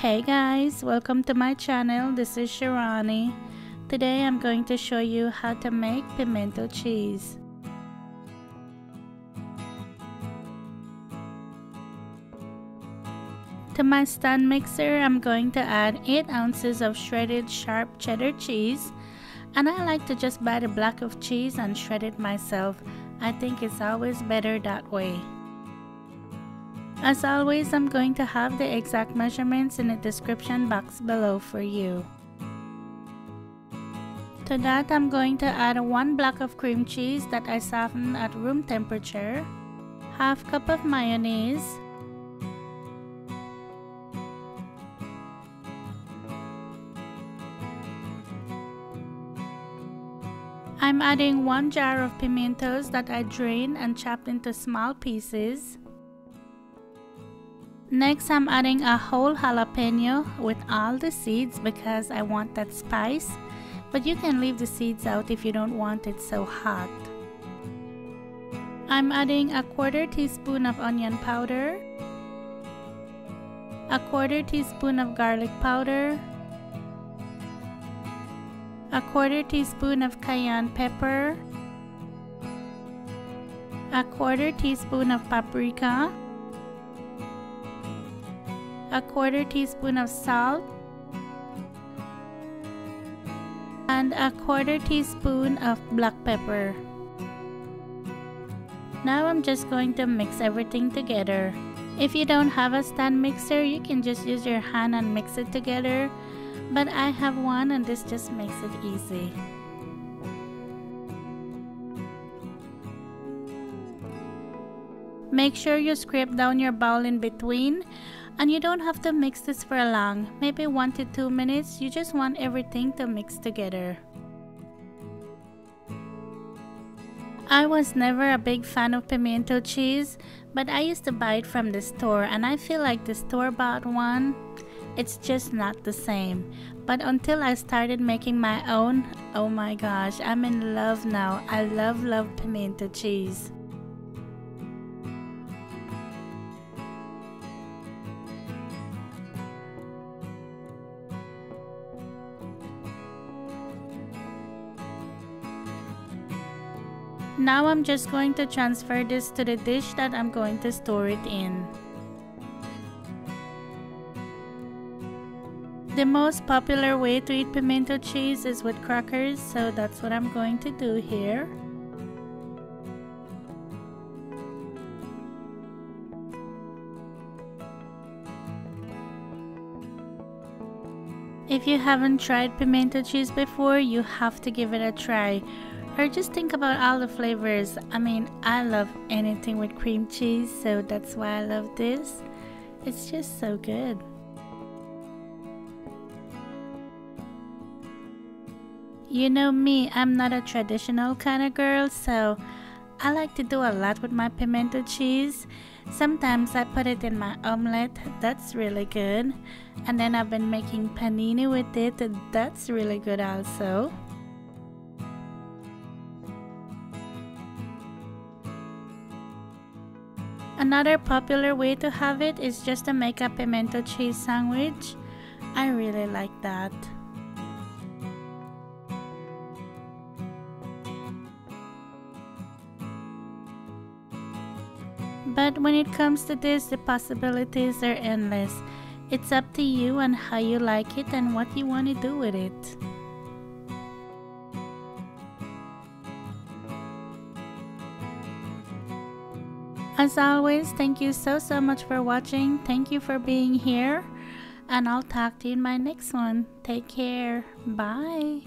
Hey guys, welcome to my channel. This is Shirani. Today I'm going to show you how to make pimento cheese. To my stand mixer, I'm going to add 8 ounces of shredded sharp cheddar cheese, and I like to just buy the block of cheese and shred it myself. I think it's always better that way. As always, I'm going to have the exact measurements in the description box below for you. To that, I'm going to add 1 block of cream cheese that I softened at room temperature, half cup of mayonnaise, I'm adding 1 jar of pimentos that I drained and chopped into small pieces. Next, I'm adding a whole jalapeno with all the seeds because I want that spice, but you can leave the seeds out if you don't want it so hot. I'm adding a 1/4 teaspoon of onion powder, a 1/4 teaspoon of garlic powder, a 1/4 teaspoon of cayenne pepper, a 1/4 teaspoon of paprika, a 1/4 teaspoon of salt, and a 1/4 teaspoon of black pepper. Now I'm just going to mix everything together. If you don't have a stand mixer, you can just use your hand and mix it together, but I have one and this just makes it easy. Make sure you scrape down your bowl in between, and you don't have to mix this for long, maybe 1 to 2 minutes. You just want everything to mix together. I was never a big fan of pimento cheese, but I used to buy it from the store, and I feel like the store-bought one, it's just not the same. But until I started making my own, oh my gosh, I'm in love now. I love pimento cheese. Now I'm just going to transfer this to the dish that I'm going to store it in. The most popular way to eat pimento cheese is with crackers, so that's what I'm going to do here. If you haven't tried pimento cheese before, you have to give it a try. Or just think about all the flavors. I mean, I love anything with cream cheese, so that's why I love this. It's just so good. You know me, I'm not a traditional kind of girl, so I like to do a lot with my pimento cheese. Sometimes I put it in my omelette, that's really good. And then I've been making panini with it, that's really good also. Another popular way to have it is just to make a pimento cheese sandwich. I really like that. But when it comes to this, the possibilities are endless. It's up to you and how you like it and what you want to do with it. As always, thank you so much for watching. Thank you for being here, and I'll talk to you in my next one. Take care. Bye.